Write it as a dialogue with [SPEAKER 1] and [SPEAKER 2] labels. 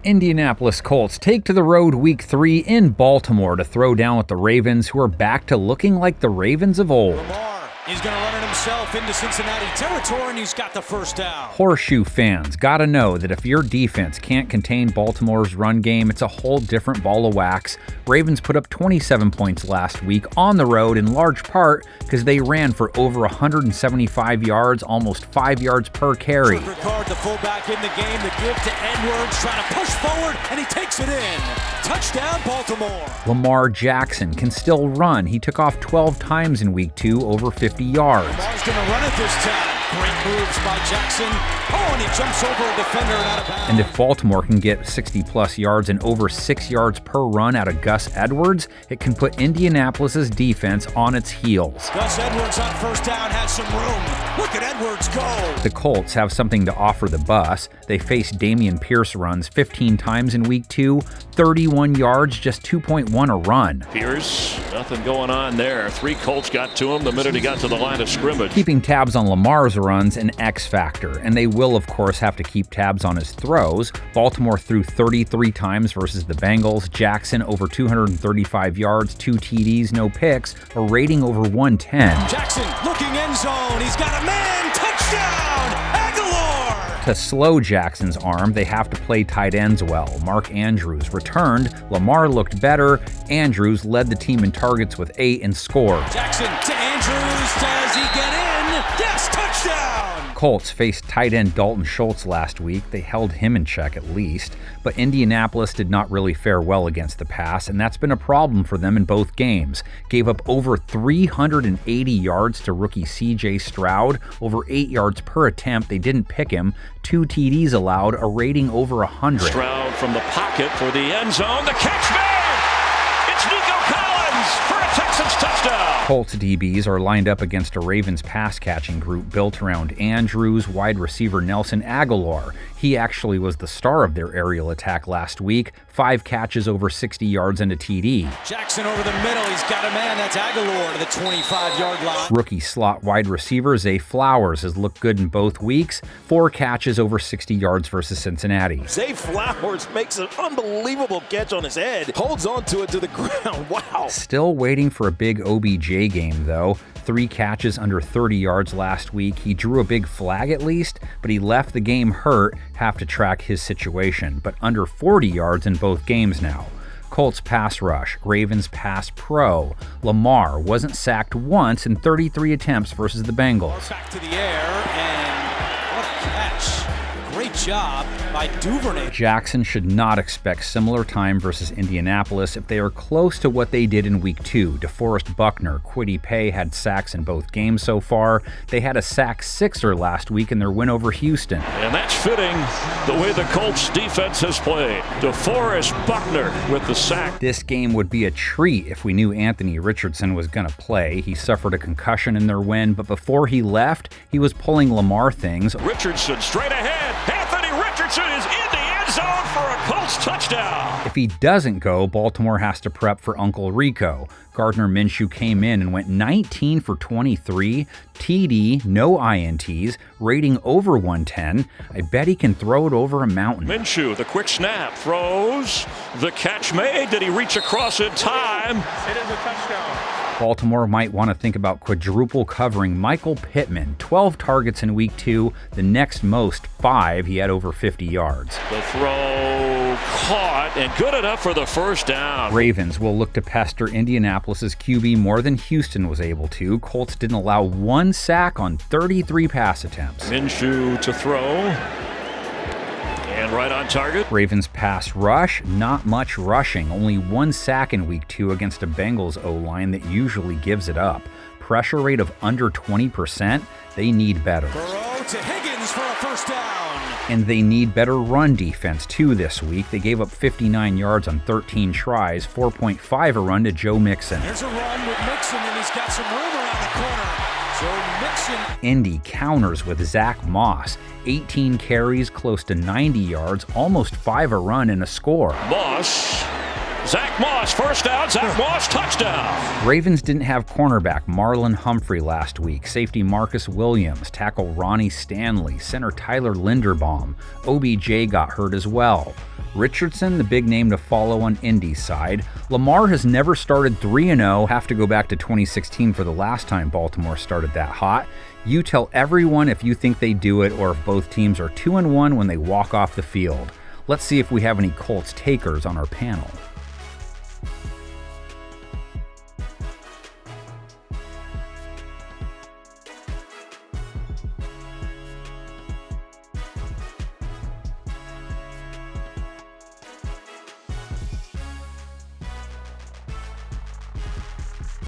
[SPEAKER 1] Indianapolis Colts take to the road Week 3 in Baltimore to throw down with the Ravens, who are back to looking like the Ravens of old.
[SPEAKER 2] LAMAR, he's going to run it himself into Cincinnati territory, and he's got the first down.
[SPEAKER 1] Horseshoe fans gotta know that if your defense can't contain Baltimore's run game, it's a whole different ball of wax. Ravens put up 27 points last week on the road, in large part because they ran for over 175 yards, almost 5 yards per carry.
[SPEAKER 2] Ricard, the fullback in the game, the give to Edwards, trying to push forward, and he takes it in. Touchdown, Baltimore.
[SPEAKER 1] Lamar Jackson can still run. He took off 12 times in Week 2, over 50 yards.
[SPEAKER 2] Lamar's going to run it this time. Great moves by Jackson. Oh, and he jumps over a defender and out of bounds.
[SPEAKER 1] And if Baltimore can get 60-plus yards and over 6 yards per run out of Gus Edwards, it can put Indianapolis' defense on its heels.
[SPEAKER 2] Gus Edwards on first down has some room. Look at Edwards go.
[SPEAKER 1] The Colts have something to offer the bus. They faced Dameon Pierce runs 15 times in Week 2, 31 yards, just 2.1 a run.
[SPEAKER 3] Pierce, nothing going on there. 3 Colts got to him the minute he got to the line of scrimmage.
[SPEAKER 1] Keeping tabs on Lamar's runs an X factor, and they will of course have to keep tabs on his throws. Baltimore threw 33 times versus the Bengals. Jackson over 235 yards, 2 TDs, no picks, a rating over 110.
[SPEAKER 2] Jackson looking end zone. He's got a man. Touchdown, Aguilar.
[SPEAKER 1] To slow Jackson's arm, they have to play tight ends well. Mark Andrews returned. Lamar looked better. Andrews led the team in targets with 8 and scored.
[SPEAKER 2] Jackson to Andrews. Does he get in? Yes, touchdown.
[SPEAKER 1] Colts faced tight end Dalton Schultz last week. They held him in check at least, but Indianapolis did not really fare well against the pass, and that's been a problem for them in both games. Gave up over 380 yards to rookie CJ Stroud, over 8 yards per attempt. They didn't pick him. 2 TDs allowed, a rating over 100.
[SPEAKER 3] Stroud from the pocket for the end zone. The catch made! It's Nico Collins for a Texans touchdown!
[SPEAKER 1] Colts DBs are lined up against a Ravens pass-catching group built around Andrews, wide receiver Nelson Aguilar. He actually was the star of their aerial attack last week. 5 catches over 60 yards and a TD.
[SPEAKER 2] Jackson over the middle. He's got a man. That's Aguilar to the 25-yard line.
[SPEAKER 1] Rookie slot wide receiver Zay Flowers has looked good in both weeks. 4 catches over 60 yards versus Cincinnati.
[SPEAKER 4] Zay Flowers makes an unbelievable catch on his head. Holds on to it to the ground. Wow.
[SPEAKER 1] Still waiting for a big OBJ game, though. 3 catches under 30 yards last week. He drew a big flag at least, but he left the game hurt. Have to track his situation, but under 40 yards in both games now. Colts pass rush, Ravens pass pro. Lamar wasn't sacked once in 33 attempts versus the Bengals.
[SPEAKER 2] Back to the air, and what a catch. Great job by Duvernay.
[SPEAKER 1] Jackson should not expect similar time versus Indianapolis if they are close to what they did in Week 2. DeForest Buckner, Kwity Paye had sacks in both games so far. They had a sack sixer last week in their win over Houston.
[SPEAKER 3] And that's fitting the way the Colts defense has played. DeForest Buckner with the sack.
[SPEAKER 1] This game would be a treat if we knew Anthony Richardson was going to play. He suffered a concussion in their win, but before he left, he was pulling Lamar things.
[SPEAKER 3] Richardson straight ahead. Anthony Richardson is in the end zone for a Colts touchdown.
[SPEAKER 1] If he doesn't go, Baltimore has to prep for Uncle Rico. Gardner Minshew came in and went 19 for 23, TD, no INTs, rating over 110. I bet he can throw it over a mountain.
[SPEAKER 3] Minshew, the quick snap, throws, the catch made. Did he reach across in time?
[SPEAKER 5] It is a touchdown.
[SPEAKER 1] Baltimore might want to think about quadruple covering Michael Pittman. 12 targets in Week 2, the next most 5. He had over 50 yards.
[SPEAKER 3] The throw caught and good enough for the first down.
[SPEAKER 1] Ravens will look to pester Indianapolis' QB more than Houston was able to. Colts didn't allow 1 sack on 33 pass attempts.
[SPEAKER 3] Minshew to throw. And right on target.
[SPEAKER 1] Ravens pass rush, not much rushing. Only 1 sack in Week 2 against a Bengals O-line that usually gives it up. Pressure rate of under 20%. They need better.
[SPEAKER 2] Burrow to Higgins for a first down.
[SPEAKER 1] And they need better run defense too this week. They gave up 59 yards on 13 tries, 4.5 a run to Joe Mixon.
[SPEAKER 2] There's a run with Mixon, and he's got some room around the corner. So Mixon.
[SPEAKER 1] Indy counters with Zach Moss. 18 carries, close to 90 yards, almost 5 a run and a score.
[SPEAKER 3] Moss Zach Moss, first down. Zach Moss, touchdown.
[SPEAKER 1] Ravens didn't have cornerback Marlon Humphrey last week, safety Marcus Williams, tackle Ronnie Stanley, center Tyler Linderbaum. OBJ got hurt as well. Richardson, the big name to follow on Indy's side. LAMAR has never started 3-0. Have to go back to 2016 for the last time Baltimore started that hot. You tell everyone if you think they do it or if both teams are 2-1 when they walk off the field. Let's see if we have any Colts takers on our panel.